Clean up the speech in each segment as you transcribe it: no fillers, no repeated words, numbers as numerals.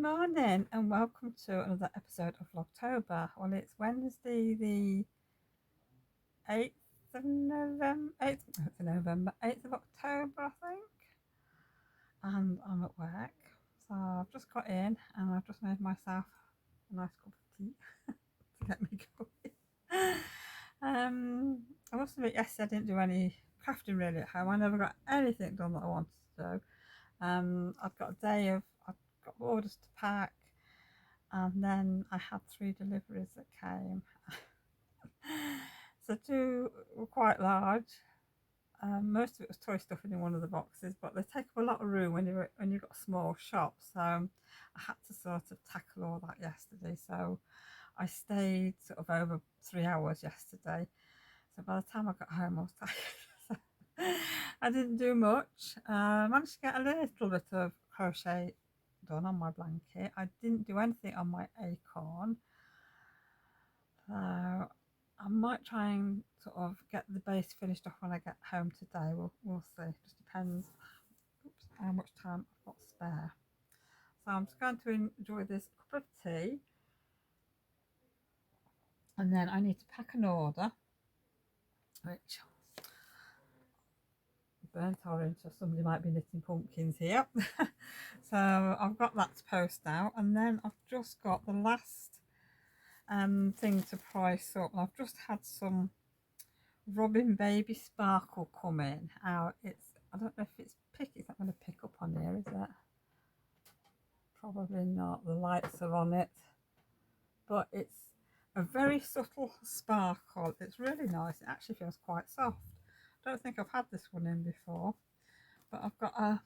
morning and welcome to another episode of Vlogtober. Well, it's Wednesday the 8th of November, 8th of October, I think. And I'm at work. So I've just got in and I've just made myself a nice cup of tea to get me going. I must admit, yesterday I didn't do any crafting really at home. I never got anything done that I wanted to do. I've got I've got orders to pack, and then I had 3 deliveries that came. So 2 were quite large. Most of it was toy stuff in one of the boxes, but they take up a lot of room when you've got a small shop. So I had to sort of tackle all that yesterday. So I stayed sort of over 3 hours yesterday. So by the time I got home, I was tired. So I didn't do much. I managed to get a little bit of crochet done on my blanket. I didn't do anything on my acorn. So I might try and sort of get the base finished off when I get home today. We'll see. It just depends how much time I've got spare. So I'm just going to enjoy this cup of tea, and then I need to pack an order, which burnt orange, so somebody might be knitting pumpkins here. So I've got that to post out, and then I've just got the last thing to price up. I've just had some Robin Baby Sparkle come in. I don't know if it's not going to pick up on here, is it? Probably not. The lights are on it, but it's a very subtle sparkle. It's really nice. It actually feels quite soft. I don't think I've had this one in before, but I've got a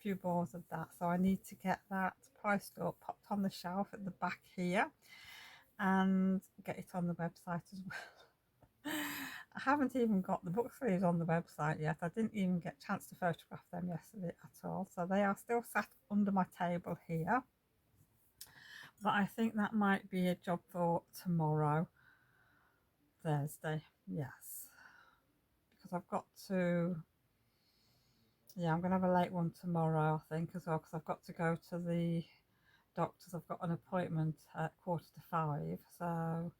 few balls of that, so I need to get that priced up, popped on the shelf at the back here, and get it on the website as well. I haven't even got the book sleeves on the website yet. I didn't even get a chance to photograph them yesterday at all, so they are still sat under my table here. But I think that might be a job for tomorrow, Thursday, yes, because I've got to, yeah, I'm going to have a late one tomorrow, I think, as well, because I've got to go to the doctors. I've got an appointment at 4:45, so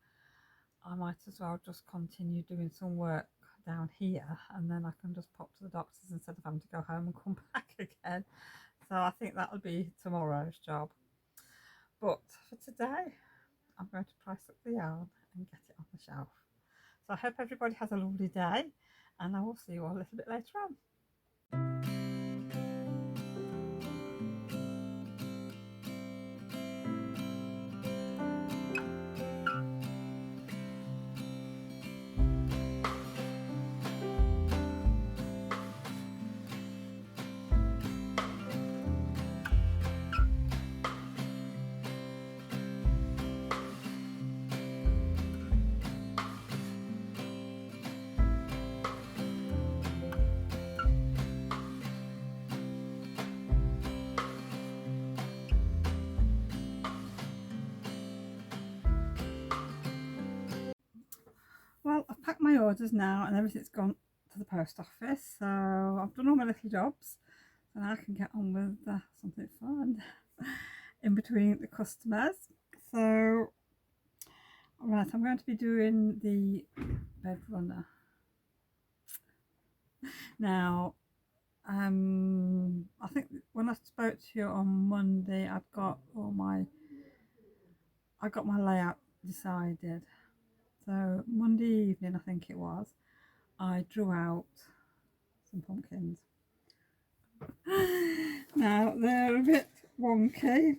I might as well just continue doing some work down here, and then I can just pop to the doctors instead of having to go home and come back again. So I think that'll be tomorrow's job. But for today, I'm going to price up the yarn and get it on the shelf. So I hope everybody has a lovely day, and I will see you all a little bit later on. Well, I've packed my orders now and everything's gone to the post office, so I've done all my little jobs, so now I can get on with something fun in between the customers. So right, I'm going to be doing the bed runner now. I think when I spoke to you on Monday, I got my layout decided. So Monday evening, I think it was, I drew out some pumpkins. Now they're a bit wonky,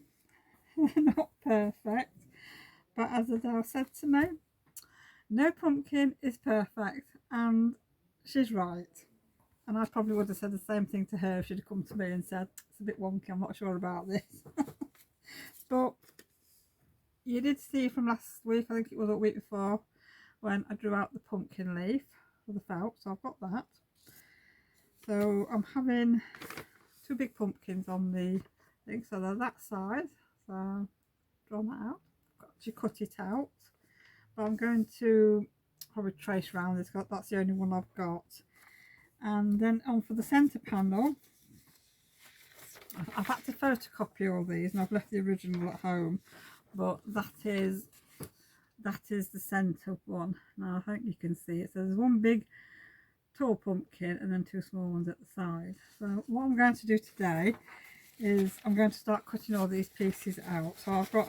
not perfect, but as Adele said to me, no pumpkin is perfect, and she's right. And I probably would have said the same thing to her if she'd have come to me and said, it's a bit wonky, I'm not sure about this. But you did see from last week, I think it was a week before, when I drew out the pumpkin leaf for the felt, so I've got that. So I'm having 2 big pumpkins on the thing, so they're that size. So draw that out. I've got to cut it out, but I'm going to probably trace around this. That's the only one I've got. And then on for the centre panel, I've had to photocopy all these and I've left the original at home, but that is the centre one. Now I think you can see it. So there's one big tall pumpkin and then two small ones at the side. So what I'm going to do today is I'm going to start cutting all these pieces out. So I've got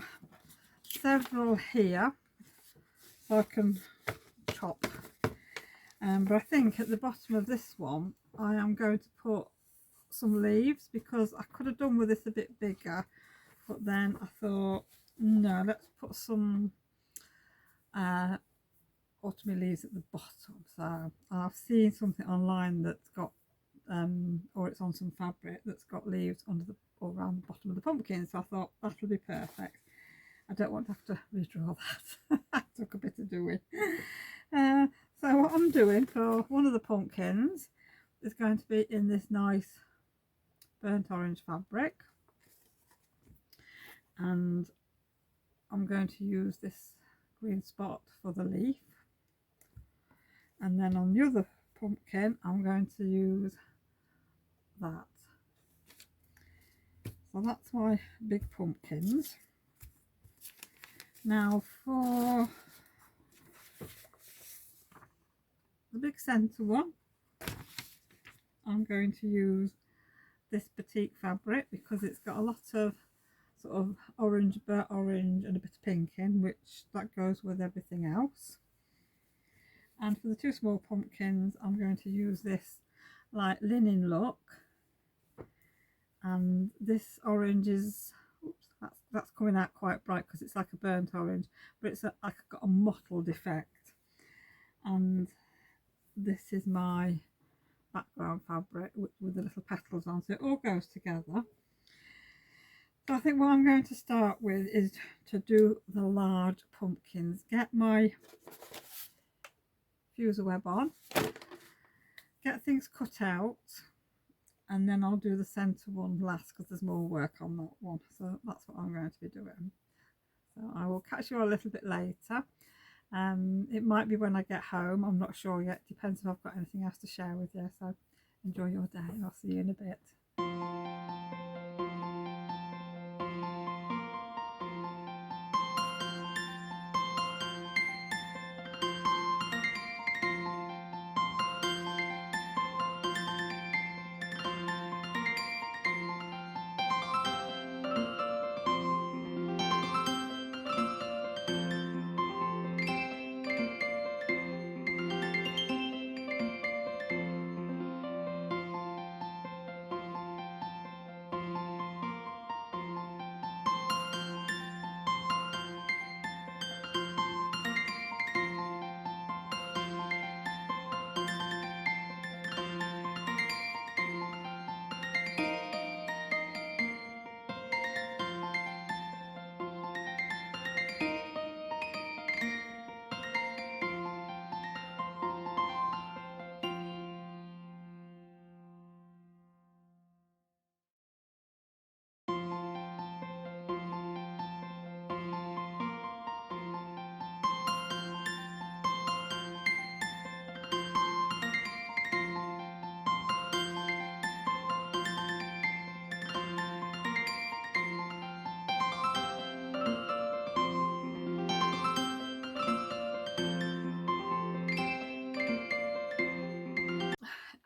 several here so I can chop. But I think at the bottom of this one I am going to put some leaves, because I could have done with this a bit bigger, but then I thought no, let's put some autumn leaves at the bottom. So I've seen something online that's got or it's on some fabric that's got leaves under the or around the bottom of the pumpkin, so I thought that'll be perfect. I don't want to have to redraw that. That took a bit of doing. So what I'm doing for one of the pumpkins is going to be in this nice burnt orange fabric, and I'm going to use this green spot for the leaf, and then on the other pumpkin I'm going to use that. So that's my big pumpkins. Now for the big centre one, I'm going to use this batik fabric because it's got a lot of sort of orange, burnt orange and a bit of pink in, which that goes with everything else. And for the two small pumpkins I'm going to use this like linen look, and this orange is, oops, that's coming out quite bright because it's like a burnt orange, but it's like got a mottled effect, and this is my background fabric with the little petals on, so it all goes together. So I think what I'm going to start with is to do the large pumpkins. Get my fuser web on, get things cut out, and then I'll do the centre one last because there's more work on that one. So that's what I'm going to be doing. So I will catch you a little bit later. It might be when I get home, I'm not sure yet, depends if I've got anything else to share with you. So enjoy your day, I'll see you in a bit.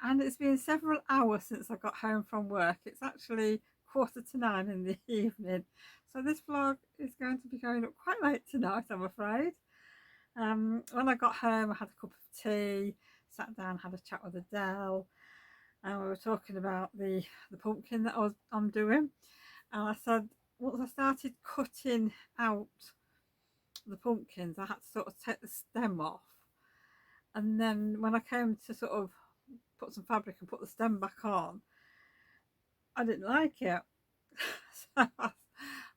And it's been several hours since I got home from work. It's actually 9:15 in the evening. So this vlog is going to be going up quite late tonight, I'm afraid. When I got home I had a cup of tea, sat down, had a chat with Adele, and we were talking about the pumpkin that I'm doing. And I said once I started cutting out the pumpkins I had to sort of take the stem off, and then when I came to sort of put some fabric and put the stem back on, I didn't like it. So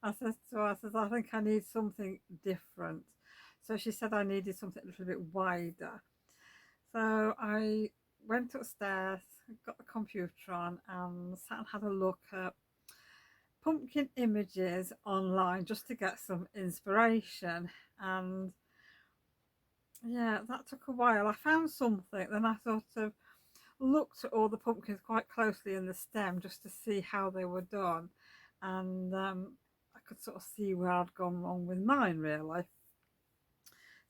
I said to her, I think I need something different. So she said I needed something a little bit wider. So I went upstairs, got the computer on and sat and had a look at pumpkin images online just to get some inspiration. And yeah, that took a while. I found something, then I sort of looked at all the pumpkins quite closely in the stem just to see how they were done, and I could sort of see where I'd gone wrong with mine really.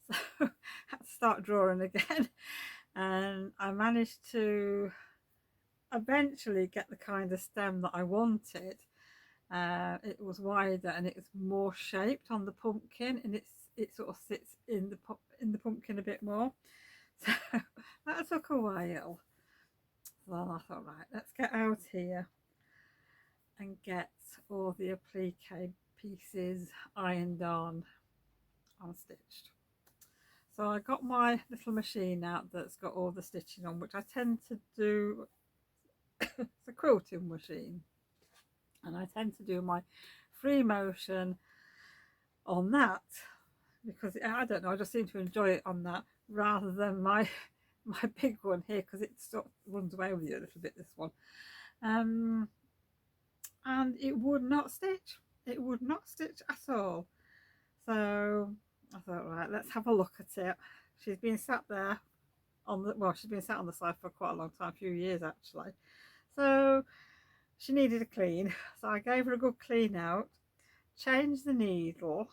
So I had to start drawing again, and I managed to eventually get the kind of stem that I wanted. It was wider and it was more shaped on the pumpkin, and it sort of sits in the pumpkin a bit more. So that took a while. So I thought, right, let's get out here and get all the applique pieces ironed on and stitched. So I got my little machine out that's got all the stitching on, which I tend to do. It's a quilting machine, and I tend to do my free motion on that because I don't know, I just seem to enjoy it on that rather than my big one here, because it sort of runs away with you a little bit, this one. And it would not stitch. It would not stitch at all. So I thought, right, let's have a look at it. She's been sat there on the, well, she's been sat on the side for quite a long time, a few years actually. So she needed a clean. So I gave her a good clean out, changed the needle,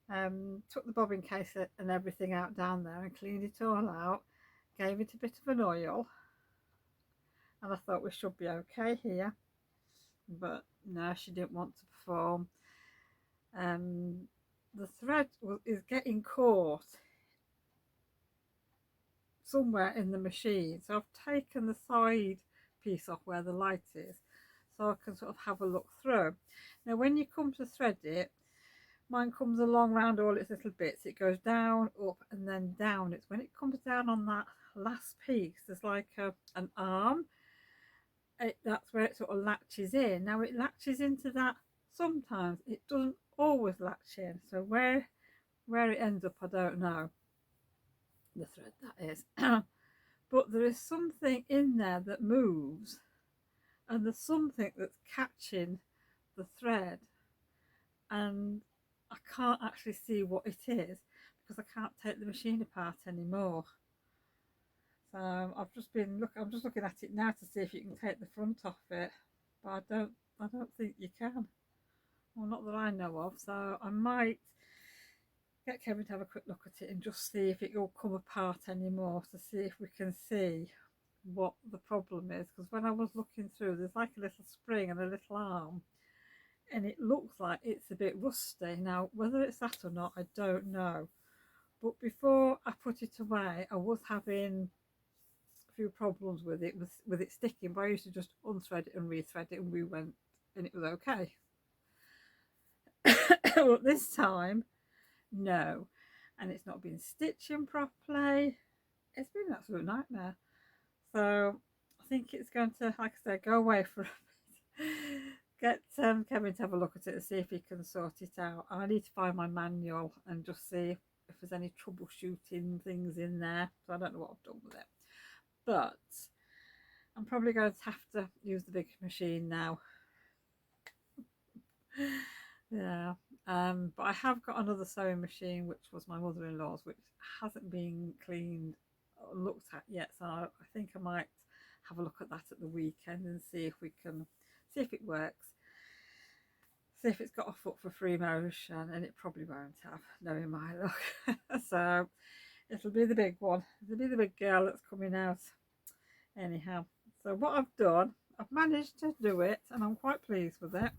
took the bobbin case and everything out down there and cleaned it all out, gave it a bit of an oil, and I thought we should be okay here. But no, she didn't want to perform. The thread is getting caught somewhere in the machine, so I've taken the side piece off where the light is so I can sort of have a look through. Now when you come to thread it, mine comes along round all its little bits. It goes down, up, and then down. It's when it comes down on that last piece, there's like an arm. That's where it sort of latches in. Now it latches into that sometimes. It doesn't always latch in. So where it ends up, I don't know. The thread, that is. But there is something in there that moves, and there's something that's catching the thread, and I can't actually see what it is because I can't take the machine apart anymore. So I'm just looking at it now to see if you can take the front off it, but I don't think you can. Well, not that I know of. So I might get Kevin to have a quick look at it and just see if it will come apart anymore, to see if we can see what the problem is. Because when I was looking through, there's like a little spring and a little arm, and it looks like it's a bit rusty. Now whether it's that or not, I don't know. But before I put it away, I was having a few problems with it sticking, but I used to just unthread it and rethread it, and we went, and it was okay. But this time, no, and it's not been stitching properly. It's been an absolute nightmare. So I think it's going to, like I said, go away for a bit. Get Kevin to have a look at it and see if he can sort it out. I need to find my manual and just see if there's any troubleshooting things in there. So I don't know what I've done with it, but I'm probably going to have to use the big machine now. Yeah. But I have got another sewing machine, which was my mother-in-law's, which hasn't been cleaned or looked at yet. So I think I might have a look at that at the weekend and see if we can see if it works. See if it's got a foot for free motion, and it probably won't have, knowing my luck. So it'll be the big one. It'll be the big girl that's coming out. Anyhow, so what I've done, I've managed to do it, and I'm quite pleased with it.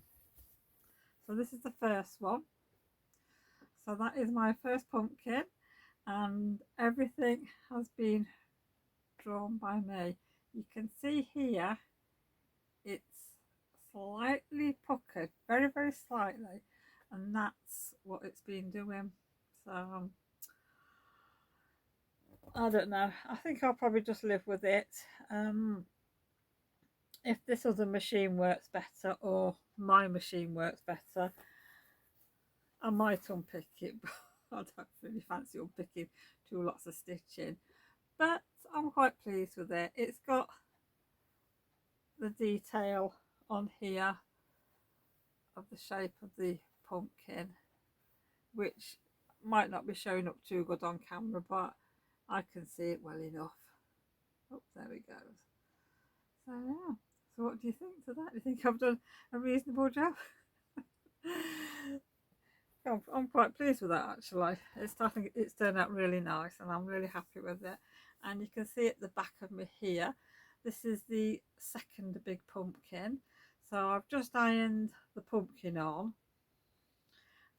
So this is the first one. So that is my first pumpkin, and everything has been drawn by me. You can see here it's slightly puckered, very, very slightly, and that's what it's been doing. So I don't know. I think I'll probably just live with it. If this other machine works better, or my machine works better, I might unpick it, but I don't really fancy unpicking too lots of stitching. But I'm quite pleased with it. It's got the detail on here of the shape of the pumpkin, which might not be showing up too good on camera, but I can see it well enough. Oh, there we go. So yeah. So what do you think to that? Do you think I've done a reasonable job? I'm quite pleased with that actually. I think it's turned out really nice and I'm really happy with it. And you can see at the back of me here, this is the second big pumpkin. So I've just ironed the pumpkin on,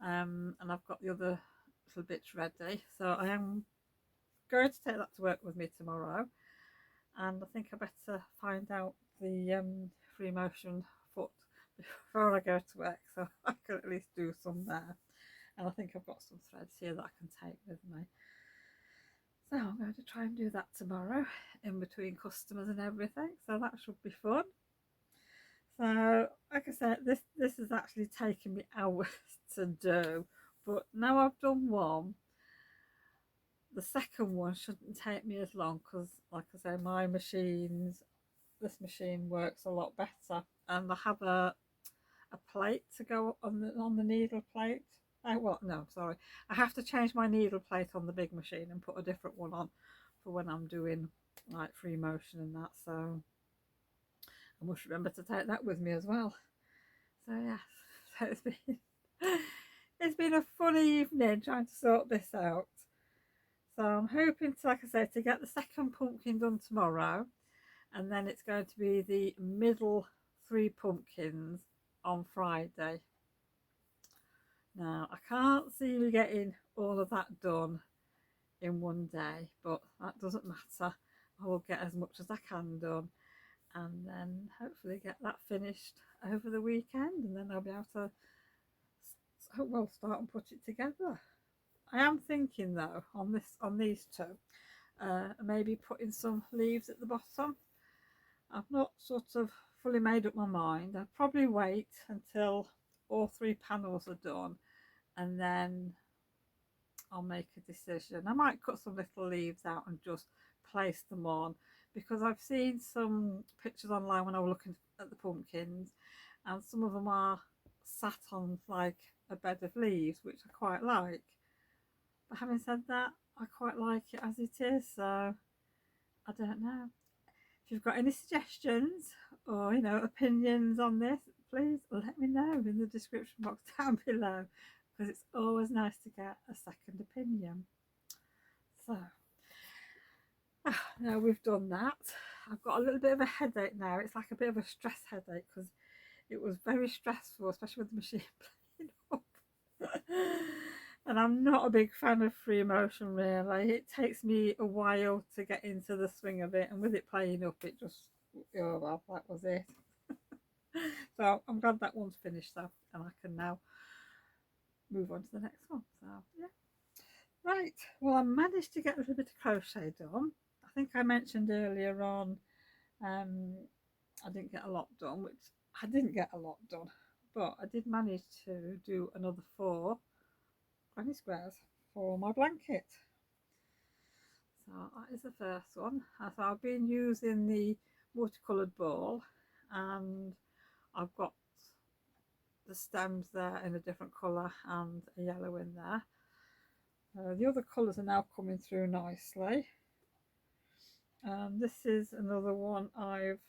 and I've got the other little bits ready. So I am going to take that to work with me tomorrow. And I think I better find out the free motion foot before I go to work, so I can at least do some there. And I think I've got some threads here that I can take with me. So I'm going to try and do that tomorrow in between customers and everything. So that should be fun. So like I said, this has actually taken me hours to do, but now I've done one, the second one shouldn't take me as long because, like I say, this machine works a lot better, and I have a plate to go on the needle plate. Well, no, sorry, I have to change my needle plate on the big machine and put a different one on for when I'm doing like free motion and that. So I must remember to take that with me as well. So yeah, so it's been a funny evening trying to sort this out. So I'm hoping to, like I said, to get the second pumpkin done tomorrow, and then it's going to be the middle 3 pumpkins on Friday. Now I can't see me getting all of that done in one day, but that doesn't matter. I will get as much as I can done, and then hopefully get that finished over the weekend, and then I'll be able to start and put it together. I am thinking though on these two, maybe putting some leaves at the bottom. I've not sort of fully made up my mind. I'll probably wait until all 3 panels are done, and then I'll make a decision. I might cut some little leaves out and just place them on, because I've seen some pictures online when I was looking at the pumpkins, and some of them are sat on like a bed of leaves, which I quite like. But having said that, I quite like it as it is, so I don't know. If you've got any suggestions or opinions on this, please let me know in the description box down below, because it's always nice to get a second opinion. So now we've done that, I've got a little bit of a headache now. It's like a bit of a stress headache because it was very stressful, especially with the machine playing up. And I'm not a big fan of free motion really. It takes me a while to get into the swing of it, and with it playing up, it just, oh well, that was it. So I'm glad that one's finished though, and I can now move on to the next one. So yeah. Right, well, I managed to get a little bit of crochet done. I think I mentioned earlier on, I didn't get a lot done, which I didn't get a lot done, but I did manage to do another 4 granny squares for my blanket. So that is the first one. So I've been using the multicoloured ball, and I've got the stems there in a different colour and a yellow in there. The other colours are now coming through nicely. This is another one. I've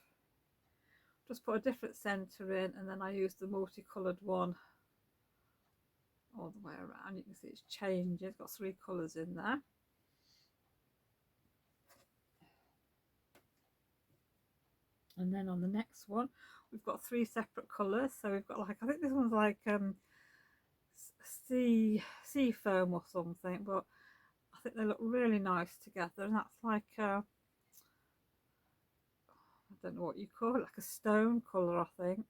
just put a different centre in, and then I used the multicoloured one all the way around. You can see it's changing. It's got 3 colours in there. And then on the next one, we've got 3 separate colours. So we've got, like, I think this one's like sea foam or something, but I think they look really nice together. And that's like I don't know what you call it, like a stone colour, I think,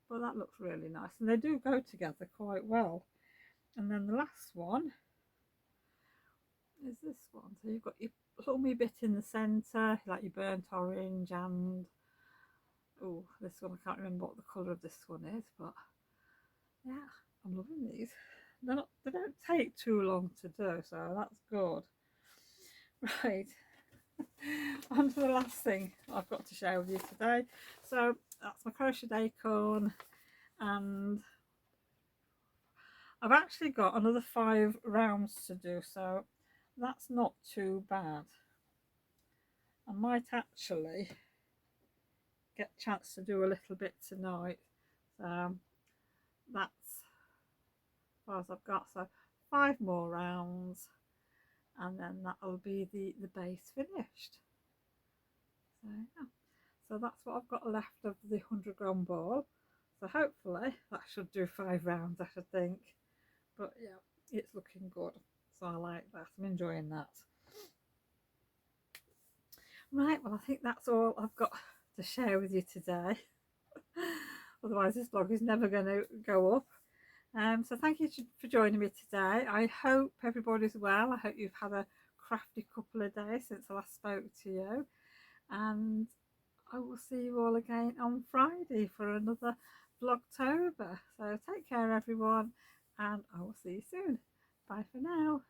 but that looks really nice, and they do go together quite well. And then the last one is this one. So you've got your plummy bit in the centre, like your burnt orange, and oh, this one, I can't remember what the colour of this one is, but yeah, I'm loving these. They don't take too long to do, so that's good. Right, on to the last thing I've got to share with you today. So that's my crochet acorn, and I've actually got another 5 rounds to do, so that's not too bad. I might actually get a chance to do a little bit tonight. So that's as far as I've got. So 5 more rounds, and then that'll be the base finished. So yeah, so that's what I've got left of the 100-gram ball. So hopefully that should do 5 rounds, I should think. But yeah, it's looking good, so I like that. I'm enjoying that. Right, well, I think that's all I've got to share with you today. Otherwise this vlog is never going to go up. So thank you for joining me today. I hope everybody's well. I hope you've had a crafty couple of days since I last spoke to you, and I will see you all again on Friday for another Vlogtober. So take care everyone, and I will see you soon. Bye for now.